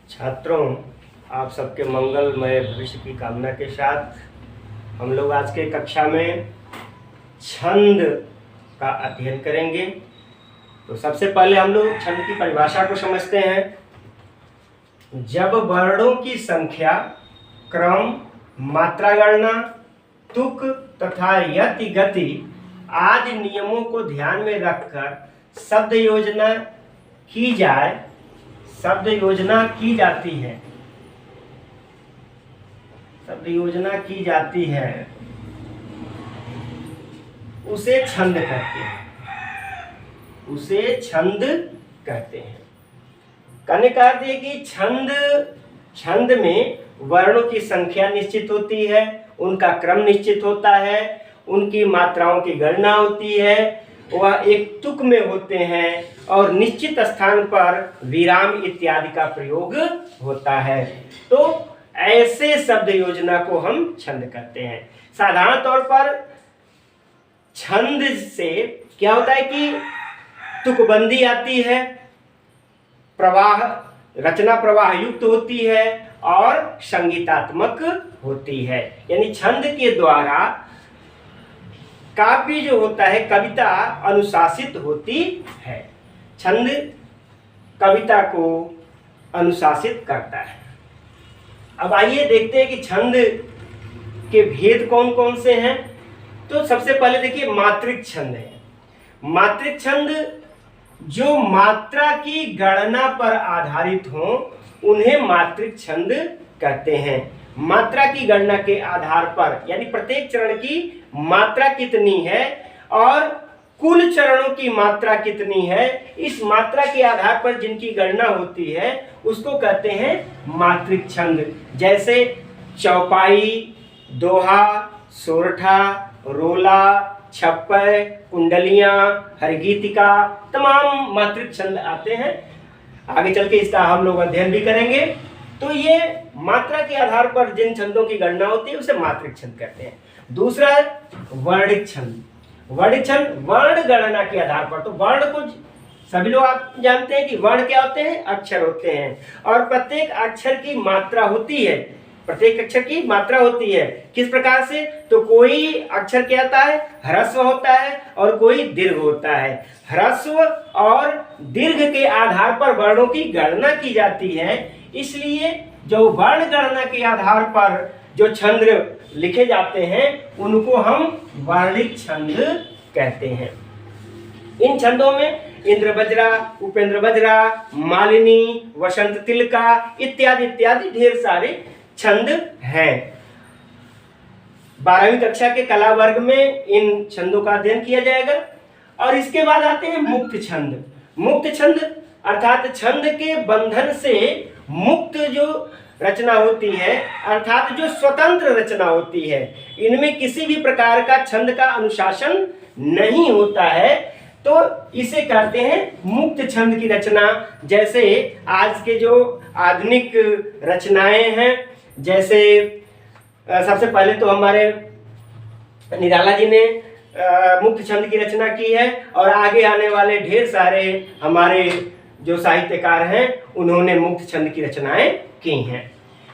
छात्रों, आप सबके मंगलमय भविष्य की कामना के साथ हम लोग आज के कक्षा में छंद का अध्ययन करेंगे। तो सबसे पहले हम लोग छंद की परिभाषा को समझते हैं। जब वर्णों की संख्या, क्रम, मात्रा गणना, तुक तथा यति गति आदि नियमों को ध्यान में रखकर शब्द योजना की जाती है उसे छंद कहते हैं। कहने का अर्थ है कि छंद में वर्णों की संख्या निश्चित होती है, उनका क्रम निश्चित होता है, उनकी मात्राओं की गणना होती है, वह एक तुक में होते हैं और निश्चित स्थान पर विराम इत्यादि का प्रयोग होता है। तो ऐसे शब्द योजना को हम छंद कहते हैं। साधारण तौर पर छंद से क्या होता है कि तुकबंदी आती है, रचना प्रवाह युक्त होती है और संगीतात्मक होती है। यानी छंद के द्वारा काव्य जो होता है, कविता अनुशासित होती है। छंद कविता को अनुशासित करता है। अब आइए देखते हैं कि छंद के भेद कौन कौन से हैं। तो सबसे पहले देखिए मात्रिक छंद है। मात्रिक छंद जो मात्रा की गणना पर आधारित हो उन्हें मात्रिक छंद कहते हैं। मात्रा की गणना के आधार पर, यानी प्रत्येक चरण की मात्रा कितनी है और कुल चरणों की मात्रा कितनी है, इस मात्रा के आधार पर जिनकी गणना होती है उसको कहते हैं मात्रिक छंद। जैसे चौपाई, दोहा, सोरठा, रोला, छप्पर, कुंडलियां, हरगीतिका, तमाम मात्रिक छंद आते हैं। आगे चल के इसका हम लोग अध्ययन भी करेंगे। तो ये मात्रा के आधार पर जिन छंदों की गणना होती है उसे मात्रिक छंद कहते हैं। दूसरा है वर्णिक छंद। वर्णिक छंद वर्ण गणना के आधार पर, तो वर्ण को सभी लोग आप जानते हैं कि वर्ण क्या होते हैं, अक्षर होते हैं और प्रत्येक अक्षर की मात्रा होती है। प्रत्येक अक्षर की मात्रा होती है किस प्रकार से, तो कोई अक्षर क्या होता है, ह्रस्व होता है और कोई दीर्घ होता है। ह्रस्व और दीर्घ के आधार पर वर्णों की गणना की जाती है। इसलिए जो वर्ण गणना के आधार पर जो छंद लिखे जाते हैं उनको हम वर्णिक छंद कहते हैं। इन छंदों में इंद्रवज्रा, उपेंद्र वज्रा, मालिनी, वसंत तिलका इत्यादि इत्यादि ढेर सारे छंद हैं। 12वीं कक्षा के कला वर्ग में इन छंदों का अध्ययन किया जाएगा। और इसके बाद आते हैं मुक्त छंद। मुक्त छंद अर्थात छंद के बंधन से मुक्त जो रचना होती है, अर्थात जो स्वतंत्र रचना होती है, इनमें किसी भी प्रकार का छंद का अनुशासन नहीं होता है, तो इसे कहते हैं मुक्त छंद की रचना। जैसे आज के जो आधुनिक रचनाएं हैं, जैसे सबसे पहले तो हमारे निराला जी ने मुक्त छंद की रचना की है और आगे आने वाले ढेर सारे हमारे जो साहित्यकार हैं उन्होंने मुक्त छंद की रचनाएं की हैं।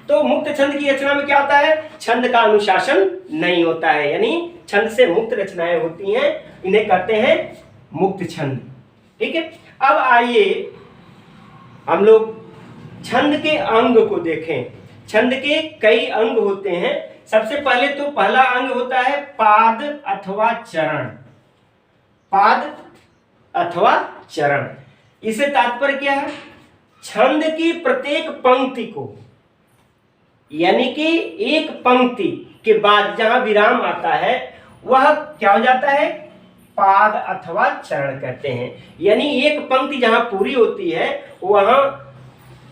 तो मुक्त छंद की रचना में क्या होता है, छंद का अनुशासन नहीं होता है, यानी छंद से मुक्त रचनाएं होती हैं, इन्हें कहते हैं मुक्त छंद। ठीक है। अब आइए हम लोग छंद के अंग को देखें। छंद के कई अंग होते हैं। सबसे पहले तो पहला अंग होता है पाद अथवा चरण। पाद अथवा चरण, इससे तात्पर्य क्या है, छंद की प्रत्येक पंक्ति को, यानी कि एक पंक्ति के बाद जहां विराम आता है वह क्या हो जाता है, पाद अथवा चरण कहते हैं। यानी एक पंक्ति जहां पूरी होती है वहां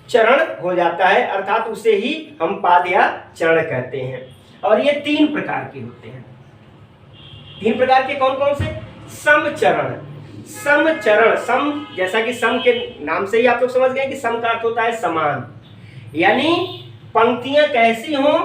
चरण हो जाता है, अर्थात उसे ही हम पाद या चरण कहते हैं। और ये 3 प्रकार के होते हैं। 3 प्रकार के कौन कौन से, समचरण। समचरण, सम जैसा कि सम के नाम से ही आप लोग समझ गए कि सम का अर्थ होता है समान, यानी पंक्तियां कैसी हों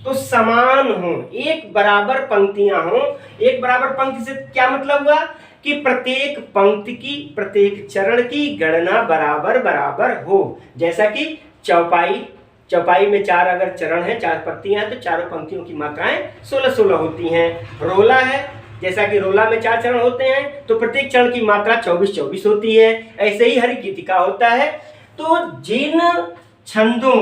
तो समान हो, एक बराबर पंक्तियां हो। एक बराबर पंक्ति से क्या मतलब हुआ कि प्रत्येक पंक्ति की, प्रत्येक चरण की गणना बराबर बराबर हो। जैसा कि चौपाई, चौपाई में 4 अगर चरण है, 4 पंक्तियां हैं तो चारों पंक्तियों की मात्राएं 16-16 होती हैं। रोला है, जैसा कि रोला में 4 चरण होते हैं तो प्रत्येक चरण की मात्रा 24-24 होती है। ऐसे ही हरि गीतिका होता है। तो जिन छंदों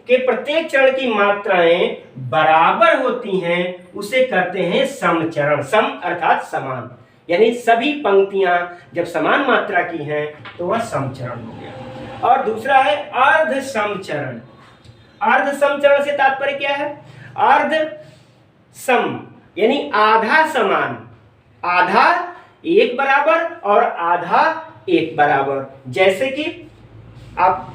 के प्रत्येक चरण की मात्राएं बराबर होती हैं उसे कहते हैं समचरण। सम अर्थात समान, यानी सभी पंक्तियां जब समान मात्रा की हैं तो वह समचरण हो गया। और दूसरा है अर्ध समचरण। अर्ध समचरण से तात्पर्य क्या है? अर्ध सम यानी आधा समान, आधा एक बराबर और आधा एक बराबर। जैसे कि आप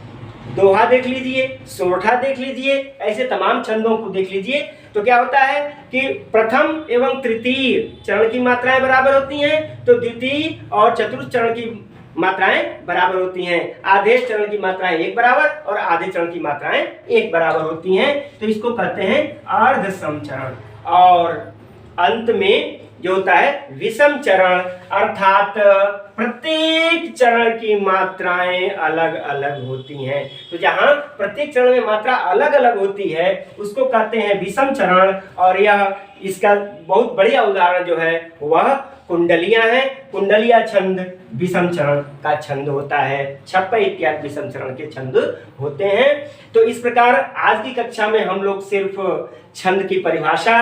दोहा देख लीजिए, सोरठा देख लीजिए, ऐसे तमाम छंदों को देख लीजिए तो क्या होता है कि प्रथम एवं तृतीय चरण की मात्राएं बराबर होती हैं तो द्वितीय और चतुर्थ चरण की मात्राएं बराबर होती हैं। आधे चरण की मात्राएं एक बराबर और आधे चरण की मात्राएं एक बराबर होती हैं, तो इसको कहते हैं अर्ध समचरण। और अंत में जो होता है विषम चरण, अर्थात प्रत्येक चरण की मात्राएं अलग अलग होती हैं। तो जहां प्रत्येक चरण में मात्रा अलग अलग होती है उसको कहते हैं विषम चरण। और यह इसका बहुत बढ़िया उदाहरण जो है वह कुंडलियां हैं। कुंडलिया छंद विषम चरण का छंद होता है। छप्पा इत्यादि विषम चरण के छंद होते हैं। तो इस प्रकार आज की कक्षा में हम लोग सिर्फ छंद की परिभाषा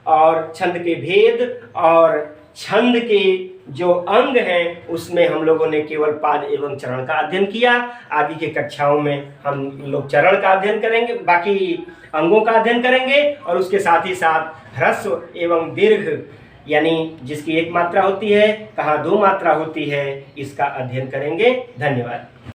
और छंद के भेद और छंद के जो अंग हैं उसमें हम लोगों ने केवल पाद एवं चरण का अध्ययन किया। आगे के कक्षाओं में हम लोग चरण का अध्ययन करेंगे, बाकी अंगों का अध्ययन करेंगे और उसके साथ ही साथ ह्रस्व एवं दीर्घ यानी जिसकी एक मात्रा होती है, कहाँ 2 मात्रा होती है, इसका अध्ययन करेंगे। धन्यवाद।